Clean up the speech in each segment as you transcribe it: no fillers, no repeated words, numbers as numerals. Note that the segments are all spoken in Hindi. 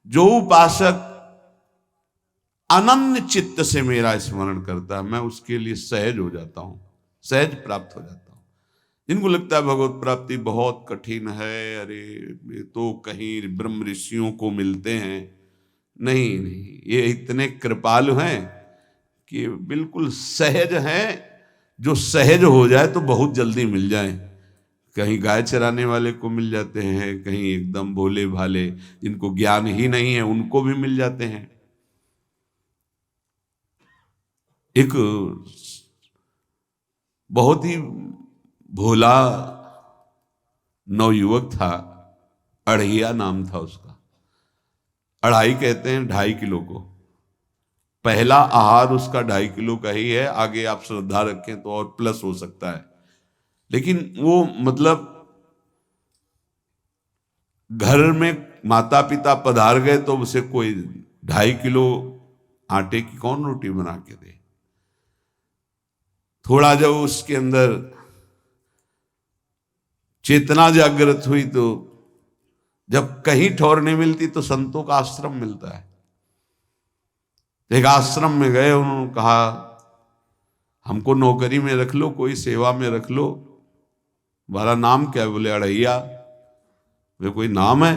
जो उपासक अनन्य चित्त से मेरा स्मरण करता है, मैं उसके लिए सहज हो जाता हूं, सहज प्राप्त हो जाता हूं। जिनको लगता है भगवत प्राप्ति बहुत कठिन है, अरे ये तो कहीं ब्रह्म ऋषियों को मिलते हैं, नहीं नहीं, ये इतने कृपालु हैं कि बिल्कुल सहज हैं। जो सहज हो जाए तो बहुत जल्दी मिल जाए। कहीं गाय चराने वाले को मिल जाते हैं, कहीं एकदम भोले भाले जिनको ज्ञान ही नहीं है उनको भी मिल जाते हैं। एक बहुत ही भोला नवयुवक था, अढ़िया नाम था उसका। अढ़ाई कहते हैं 2.5 किलो को। पहला आहार उसका 2.5 किलो का ही है, आगे आप श्रद्धा रखें तो और प्लस हो सकता है। लेकिन वो मतलब घर में माता पिता पधार गए तो उसे कोई 2.5 किलो आटे की कौन रोटी बना के दे। थोड़ा जब उसके अंदर चेतना जागृत हुई तो जब कहीं ठौर नहीं मिलती तो संतों का आश्रम मिलता है। एक आश्रम में गए, उन्होंने कहा हमको नौकरी में रख लो, कोई सेवा में रख लो। तुम्हारा नाम क्या है? बोले अढ़ैया। वे कोई नाम है?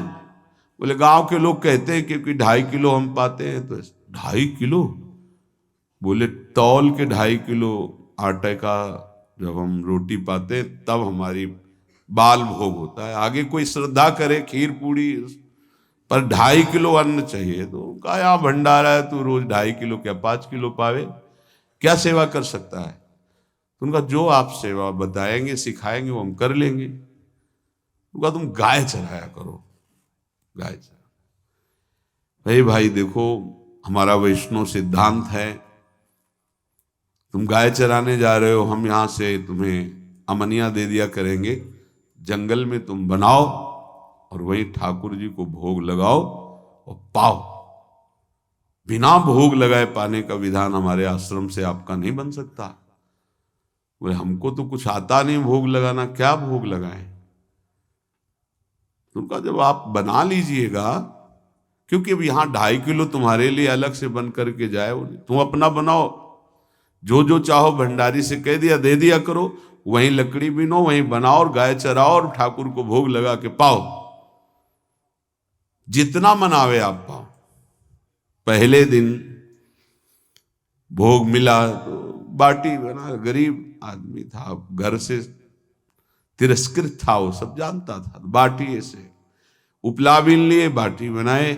बोले गांव के लोग कहते हैं क्योंकि 2.5 किलो हम पाते हैं। तो 2.5 किलो? बोले तौल के 2.5 किलो आटे का जब हम रोटी पाते हैं तब हमारी बाल भोग होता है। आगे कोई श्रद्धा करे खीर पूड़ी, पर 2.5 किलो अन्न चाहिए। तो कहा यहाँ भंडारा है, तू रोज 2.5 किलो क्या 5 किलो पावे, क्या सेवा कर सकता है? तो उनका जो आप सेवा बताएंगे सिखाएंगे वो हम कर लेंगे। उनका तुम गाय चराया करो, गाय चरा। भाई देखो, हमारा वैष्णव सिद्धांत है, तुम गाय चराने जा रहे हो, हम यहां से तुम्हें अमनिया दे दिया करेंगे, जंगल में तुम बनाओ और वहीं ठाकुर जी को भोग लगाओ और पाओ। बिना भोग लगाए पाने का विधान हमारे आश्रम से आपका नहीं बन सकता। बोले हमको तो कुछ आता नहीं भोग लगाना, क्या भोग लगाएं? उनका जब आप बना लीजिएगा, क्योंकि अब यहां 2.5 किलो तुम्हारे लिए अलग से बन करके जाए, तुम अपना बनाओ, जो जो चाहो भंडारी से कह दिया दे दिया करो, वहीं लकड़ी बीनो, वहीं बनाओ और गाय चराओ और ठाकुर को भोग लगा के पाओ। जितना मनावे आप पाओ। पहले दिन भोग मिला तो बाटी बना, गरीब आदमी था, घर से तिरस्कृत था, वो सब जानता था। बाटी ऐसे उपला बीन लिए, बाटी बनाए,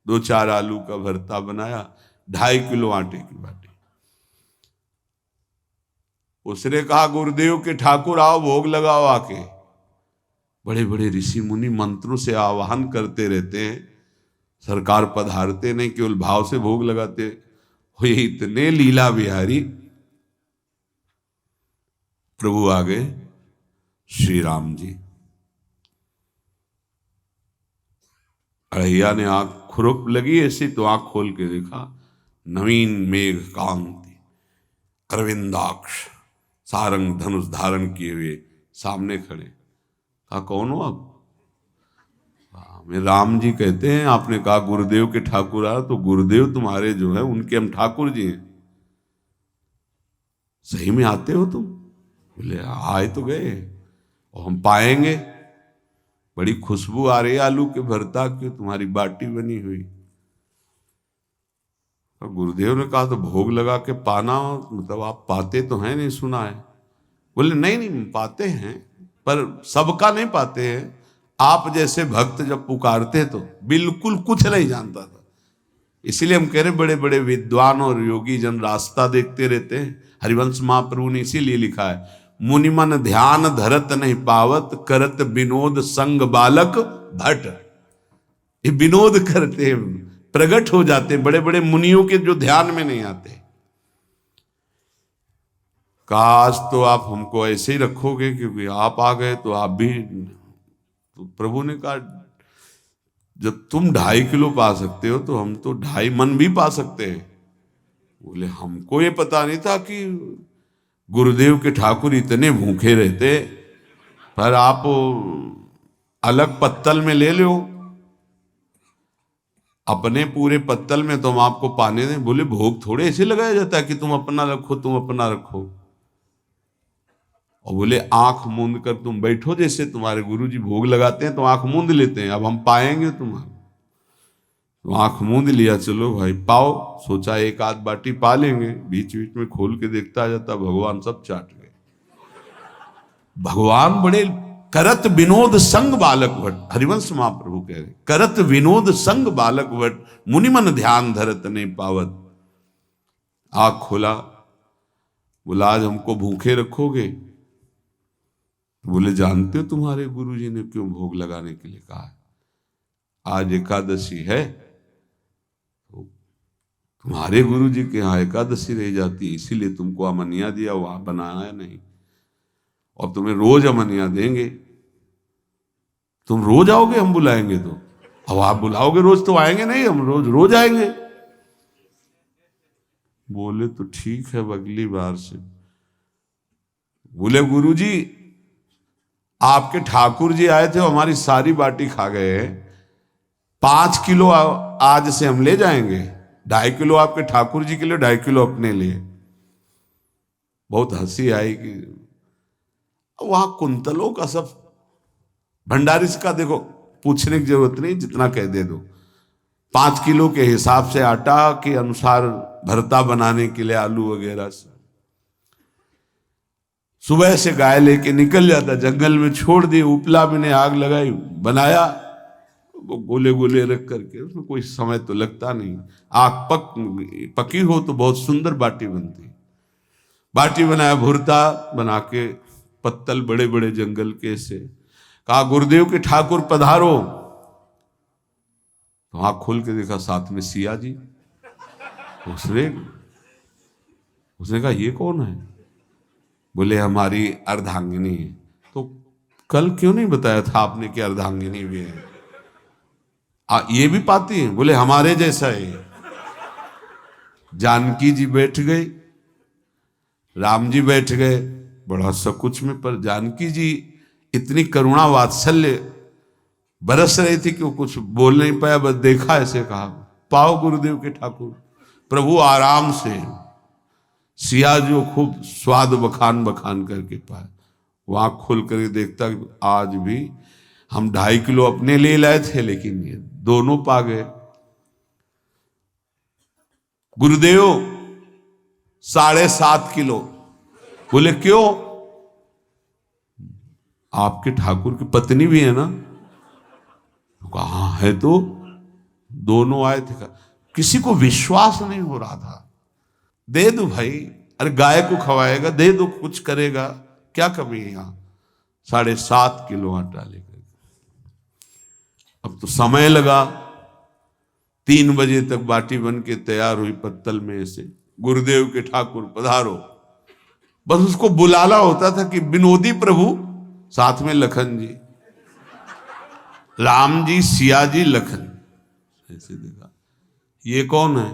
2-4 आलू का भरता बनाया, 2.5 किलो आटे की बाटी। उसने कहा गुरुदेव के ठाकुर आओ भोग लगाओ आके। बड़े बड़े ऋषि मुनि मंत्रों से आवाहन करते रहते हैं, सरकार पधारते नहीं, केवल भाव से भोग लगाते। ये इतने लीला बिहारी प्रभु आ गए, श्री राम जी। अढ़ैया ने आंख खुरक लगी ऐसी तो आंख खोल के देखा, नवीन मेघ कांति, अरविंदाक्ष, सारंग धनुष धारण किए हुए सामने खड़े। कहा कौन हो आप? मैं राम जी कहते हैं। आपने कहा गुरुदेव के ठाकुर आ, तो गुरुदेव तुम्हारे जो है उनके हम ठाकुर जी हैं। सही में आते हो तुम? बोले आए तो गए और हम पाएंगे। बड़ी खुशबू आ रही है आलू के भरता की, तुम्हारी बाटी बनी हुई। तो गुरुदेव ने कहा तो भोग लगा के पाना, मतलब आप पाते तो हैं? नहीं सुना है। बोले नहीं नहीं पाते हैं, पर सबका नहीं पाते हैं। आप जैसे भक्त जब पुकारते तो बिल्कुल कुछ नहीं जानता था। इसीलिए हम कह रहे बड़े बड़े विद्वान और योगी जन रास्ता देखते रहते हैं। हरिवंश महाप्रभु ने इसीलिए लिखा है, मुनिमन ध्यान धरत नहीं पावत, करत विनोद संग बालक भट। ये विनोद करते हैं, प्रकट हो जाते हैं बड़े बड़े मुनियों के जो ध्यान में नहीं आते। काश तो आप हमको ऐसे ही रखोगे, क्योंकि आप आ गए तो आप भी। तो प्रभु ने कहा जब तुम 2.5 किलो पा सकते हो तो हम तो 2.5 मन भी पा सकते हैं। बोले हमको ये पता नहीं था कि गुरुदेव के ठाकुर इतने भूखे रहते, पर आप अलग पत्तल में ले लो। अपने पूरे पत्तल में तुम आपको पाने दें। बोले भोग थोड़े ऐसे लगाया जाता है कि तुम अपना रखो, तुम अपना रखो। और बोले आंख मूंद कर तुम बैठो, जैसे तुम्हारे गुरुजी भोग लगाते हैं तो आंख मूंद लेते हैं, अब हम पाएंगे तुम्हारा। तो आंख मूंद लिया, चलो भाई पाओ। सोचा एक आध बाटी पा लेंगे, बीच बीच में खोल के देखता जाता, भगवान सब चाट गए। भगवान बड़े करत विनोद संग बालक भट, हरिवंश महाप्रभु कह रहे, करत विनोद संग बालक भट, मुनिमन ध्यान धरत ने पावत। आंख खोला, बोला आज हमको भूखे रखोगे? बोले जानते हो तुम्हारे गुरुजी ने क्यों भोग लगाने के लिए कहा है? आज एकादशी है, तो तुम्हारे गुरुजी के यहाँ एकादशी रह जाती है, इसीलिए तुमको अमनिया दिया, वहां बनाया नहीं। और तुम्हें रोज अमनिया देंगे, तुम रोज आओगे हम बुलाएंगे तो? अब आप बुलाओगे रोज तो आएंगे नहीं, हम रोज रोज आएंगे। बोले तो ठीक है, अब अगली बार से। बोले गुरुजी आपके ठाकुर जी आए थे, हमारी सारी बाटी खा गए, 5 किलो आज से हम ले जाएंगे, 2.5 किलो आपके ठाकुर जी के लिए, 2.5 किलो अपने लिए। बहुत हंसी आई कि वहां कुंतलों का सब भंडारी का देखो, पूछने की जरूरत नहीं, जितना कह दे दो। 5 किलो के हिसाब से आटा के अनुसार भरता बनाने के लिए आलू वगैरह से सुबह से गाय लेके निकल जाता, जंगल में छोड़ दी, उपला में ने आग लगाई, बनाया, वो गोले गोले रख करके, उसमें कोई समय तो लगता नहीं। आग पकी हो तो बहुत सुंदर बाटी बनती। बाटी बनाया, भुरता बना के पत्तल बड़े बड़े जंगल के से, कहा गुरुदेव के ठाकुर पधारो। तो आंख खोल के देखा साथ में सिया जी। उसने कहा ये कौन है? बोले हमारी अर्धांगिनी है। तो कल क्यों नहीं बताया था आपने कि अर्धांगिनी भी है? ये भी पाती है? बोले हमारे जैसा है। जानकी जी बैठ गई, राम जी बैठ गए, बड़ा सकुच में, पर जानकी जी इतनी करुणा वात्सल्य बरस रही थी कि वो कुछ बोल नहीं पाया, बस देखा, ऐसे कहा पाओ गुरुदेव के ठाकुर। प्रभु आराम से, सिया जो खूब स्वाद बखान बखान करके पाए। वहां खोल करके देखता आज भी हम 2.5 किलो अपने ले लाए थे, लेकिन ये दोनों पा गए। गुरुदेव 7.5 किलो। बोले क्यों? आपके ठाकुर की पत्नी भी है ना? कहा है, तो दोनों आए थे। किसी को विश्वास नहीं हो रहा था। दे दो भाई, अरे गाय को खवाएगा, दे दो, कुछ करेगा, क्या कमी है यहां? 7.5 किलो आटा लेकर। अब तो समय लगा, 3 बजे तक बाटी बन के तैयार हुई पत्तल में से। गुरुदेव के ठाकुर पधारो, बस उसको बुलाना होता था कि विनोदी प्रभु, साथ में लखन जी, राम जी, सिया जी, लखन। ऐसे देखा, ये कौन है?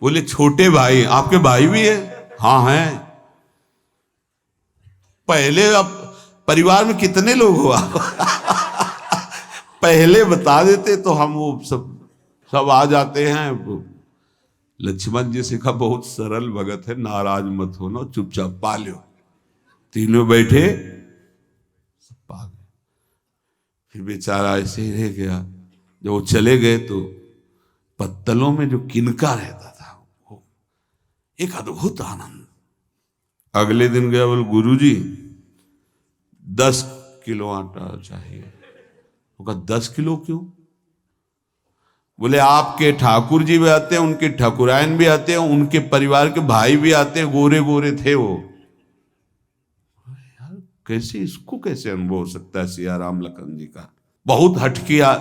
बोले छोटे भाई। आपके भाई भी है? हाँ है। पहले अब परिवार में कितने लोग हो आप? पहले बता देते तो हम वो सब आ जाते हैं। लक्ष्मण जी से कहा बहुत सरल भगत है, नाराज मत होना, चुपचाप पा लो। तीनों बैठे, सब पा गए। फिर बेचारा ऐसे ही रह गया। जब वो चले गए तो पत्तलों में जो किनका रहता था, वो एक अद्भुत आनंद। अगले दिन गया, बोले गुरुजी 10 किलो आटा चाहिए। वो कहा 10 किलो क्यों? बोले आपके ठाकुर जी भी आते हैं, उनके ठाकुरायन भी आते हैं, उनके परिवार के भाई भी आते हैं, गोरे गोरे थे वो। यार कैसे, इसको कैसे अनुभव हो सकता है सिया राम लखन जी का? बहुत हट किया,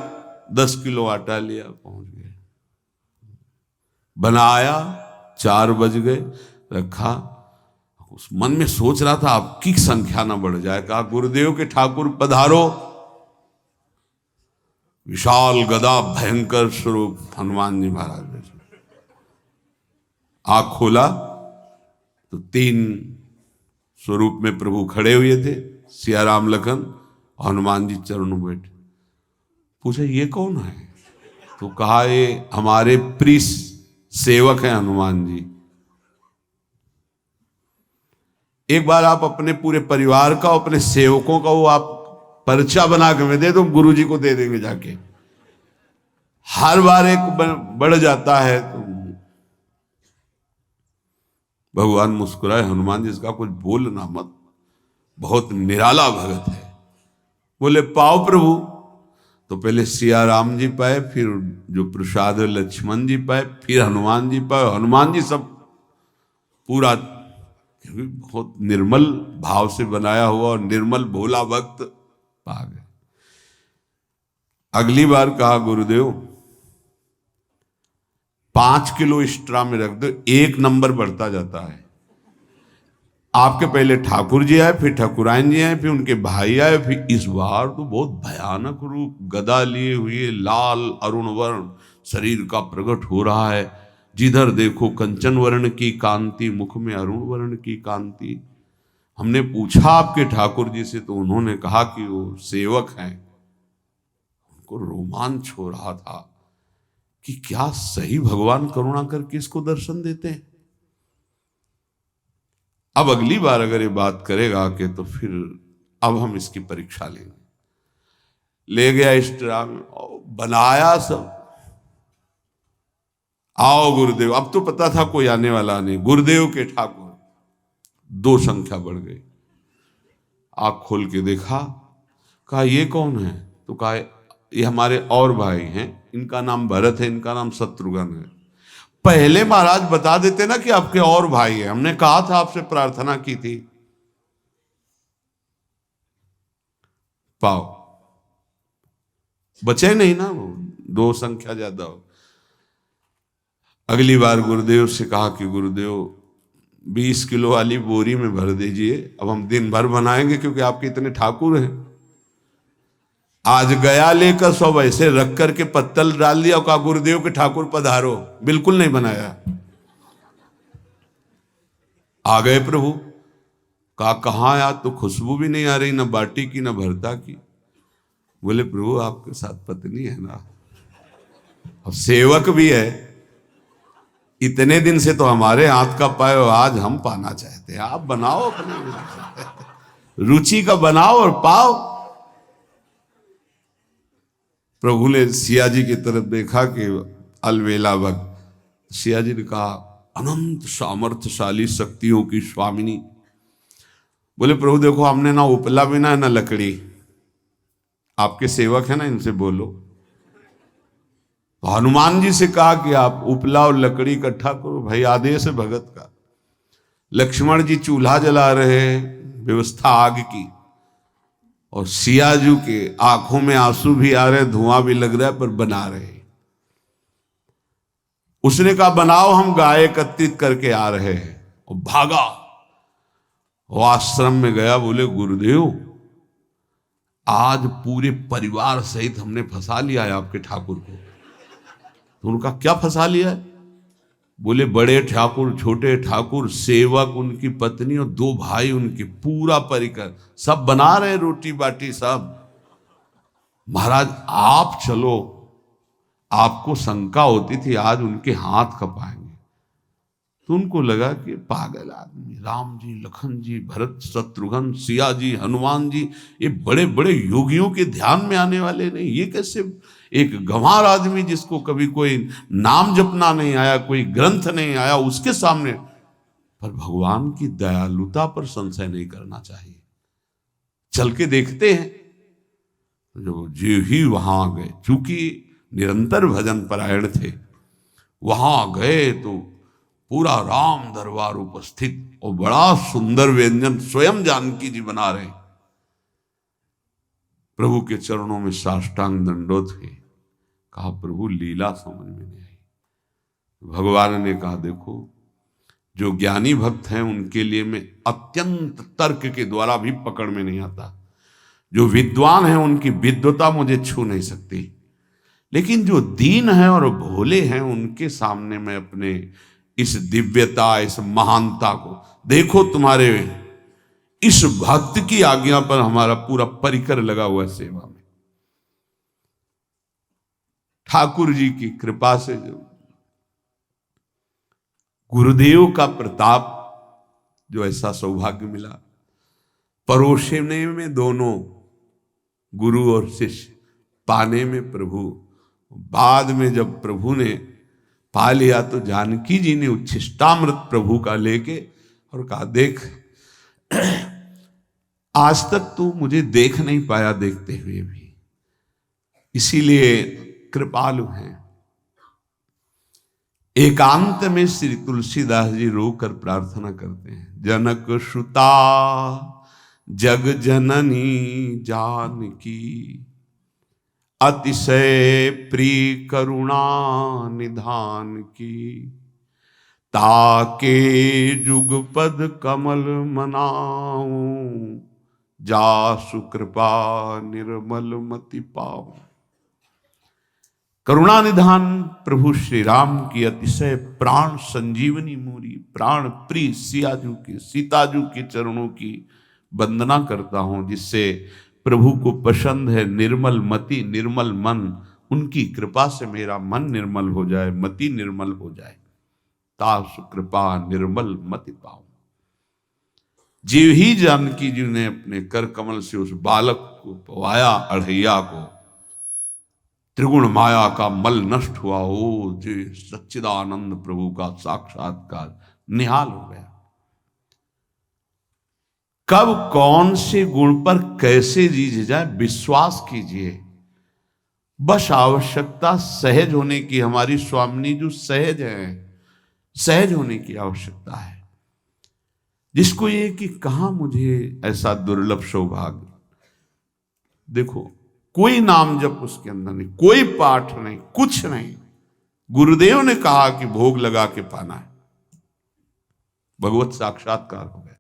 10 किलो आटा लिया, पहुंच गए, बनाया, 4 बज गए, रखा। उस मन में सोच रहा था आपकी संख्या ना बढ़ जाए। कहा गुरुदेव के ठाकुर पधारो। विशाल गदा, भयंकर स्वरूप हनुमान जी महाराज। आंख खोला तो 3 स्वरूप में प्रभु खड़े हुए थे, सिया राम लखन, हनुमान जी चरणों बैठे। पूछा ये कौन है? तो कहा ये हमारे प्रिय सेवक हैं हनुमान जी, एक बार आप अपने पूरे परिवार का, अपने सेवकों का वो आप पर्चा बना के मैं दे दो, गुरु जी को दे देंगे जाके। हर बार एक बढ़ जाता है तो भगवान मुस्कुराए, हनुमान जी इसका कुछ बोलना मत, बहुत निराला भगत है। बोले पाओ प्रभु। तो पहले सिया राम जी पाए, फिर जो प्रसाद लक्ष्मण जी पाए, फिर हनुमान जी पाए। हनुमान जी सब पूरा बहुत निर्मल भाव से बनाया हुआ और निर्मल भोला भक्त पा गए। अगली बार कहा गुरुदेव 5 किलो एक्स्ट्रा में रख दो, 1 नंबर बढ़ता जाता है। आपके पहले ठाकुर जी आए, फिर ठाकुरायन जी आए, फिर उनके भाई आए, फिर इस बार तो बहुत भयानक रूप, गदा लिए हुए, लाल अरुण वर्ण शरीर का प्रकट हो रहा है। जिधर देखो कंचन वर्ण की कांति, मुख में अरुण वर्ण की कांति। हमने पूछा आपके ठाकुर जी से तो उन्होंने कहा कि वो सेवक हैं। उनको रोमांच हो रहा था कि क्या सही भगवान करुणा करके इसको दर्शन देते हैं। अब अगली बार अगर ये बात करेगा कि तो फिर अब हम इसकी परीक्षा लेंगे। ले गया इस ड्राम बनाया सब, आओ गुरुदेव। अब तो पता था कोई आने वाला नहीं, गुरुदेव के ठाकुर 2 संख्या बढ़ गई। आँख खोल के देखा, कहा ये कौन है? तो कहा ये हमारे और भाई हैं, इनका नाम भरत है, इनका नाम शत्रुघ्न है। पहले महाराज बता देते ना कि आपके और भाई हैं, हमने कहा था आपसे प्रार्थना की थी। पाओ बचे नहीं ना, वो 2 संख्या ज्यादा हो। अगली बार गुरुदेव से कहा कि गुरुदेव 20 किलो वाली बोरी में भर दीजिए, अब हम दिन भर बनाएंगे क्योंकि आपके इतने ठाकुर हैं। आज गया लेकर सब ऐसे रख करके पत्तल डाल दिया और कहा गुरुदेव के ठाकुर पधारो, बिल्कुल नहीं बनाया। आ गए प्रभु, कहा कहाँ यार, तो खुशबू भी नहीं आ रही, ना बाटी की ना भरता की। बोले प्रभु आपके साथ पत्नी है ना, और सेवक भी है, इतने दिन से तो हमारे हाथ का पाए, आज हम पाना चाहते हैं, आप बनाओ अपने रुचि का बनाओ और पाओ। प्रभु ने सिया जी की तरफ देखा कि अलवेला भक्त। सिया जी ने कहा अनंत सामर्थ्यशाली शक्तियों की स्वामिनी। बोले प्रभु देखो हमने ना उपला भी ना लकड़ी, आपके सेवक है ना, इनसे बोलो। तो हनुमान जी से कहा कि आप उपला और लकड़ी इकट्ठा करो, भाई आदेश है भगत का। लक्ष्मण जी चूल्हा जला रहे हैं, व्यवस्था आग की, और सियाजू के आंखों में आंसू भी आ रहे, धुआं भी लग रहा है, पर बना रहे। उसने कहा बनाओ, हम गाय एकत्रित करके आ रहे हैं, और भागा वो आश्रम में गया। बोले गुरुदेव आज पूरे परिवार सहित हमने फंसा लिया है आपके ठाकुर को। तो उनका क्या फंसा लिया है? बोले बड़े ठाकुर, छोटे ठाकुर, सेवक, उनकी पत्नी और 2 भाई उनके, पूरा परिकर सब बना रहे रोटी बाटी सब। महाराज आप चलो, आपको शंका होती थी आज उनके हाथ कपाएंगे। तो उनको लगा कि पागल आदमी, राम जी, लखन जी, भरत, शत्रुघ्न, सिया जी, हनुमान जी, ये बड़े बड़े योगियों के ध्यान में आने वाले नहीं, ये कैसे एक गंवार आदमी जिसको कभी कोई नाम जपना नहीं आया, कोई ग्रंथ नहीं आया, उसके सामने। पर भगवान की दयालुता पर संशय नहीं करना चाहिए। चल के देखते हैं। जो जी ही वहां गए, चूंकि निरंतर भजन परायण थे, वहां गए तो पूरा राम दरबार उपस्थित, और बड़ा सुंदर व्यंजन स्वयं जानकी जी बना रहे। प्रभु के चरणों में साष्टांग दंडोत है। कहा प्रभु लीला समझ में नहीं आई। भगवान ने कहा देखो जो ज्ञानी भक्त हैं उनके लिए मैं अत्यंत तर्क के द्वारा भी पकड़ में नहीं आता, जो विद्वान हैं उनकी विद्वता मुझे छू नहीं सकती, लेकिन जो दीन हैं और भोले हैं उनके सामने मैं अपने इस दिव्यता, इस महानता को देखो। तुम्हारे इस भक्त की आज्ञा पर हमारा पूरा परिकर लगा हुआ है सेवा में। ठाकुर जी की कृपा से जो गुरुदेव का प्रताप, जो ऐसा सौभाग्य मिला, परोसने में दोनों गुरु और शिष्य, पाने में प्रभु। बाद में जब प्रभु ने पा लिया तो जानकी जी ने उच्छिष्टामृत प्रभु का लेके और कहा, देख आज तक तू मुझे देख नहीं पाया देखते हुए भी, इसीलिए कृपालु हैं। एकांत में श्री तुलसीदास जी रोकर प्रार्थना करते हैं, जनक सुता जग जननी जानकी, अतिशय प्रिय करुणा निधान की, ताके जुगपद कमल मनाऊं, जासु कृपा निर्मल मति पाऊं। करुणा निधान प्रभु श्री राम की अतिशय प्राण संजीवनी मूरी, प्राण प्रिय सियाजू की, सीताजू के चरणों की वंदना करता हूं, जिससे प्रभु को पसंद है निर्मल मति निर्मल मन। उनकी कृपा से मेरा मन निर्मल हो जाए, मति निर्मल हो जाए, तासु कृपा निर्मल मति पाऊं। जीव ही जानकी जी ने अपने कर कमल से उस बालक को पवाया, अढ़ैया को, त्रिगुण माया का मल नष्ट हुआ। ओ जी सच्चिदानंद प्रभु का साक्षात्कार निहाल हो गया। कब कौन से गुण पर कैसे रीझ जाए विश्वास कीजिए, बस आवश्यकता सहज होने की। हमारी स्वामिनी जो सहज है, सहज होने की आवश्यकता है। जिसको ये कि कहां मुझे ऐसा दुर्लभ सौभाग्य, देखो कोई नाम जप उसके अंदर नहीं, कोई पाठ नहीं, कुछ नहीं। गुरुदेव ने कहा कि भोग लगा के पाना है, भगवत साक्षात्कार हो गया।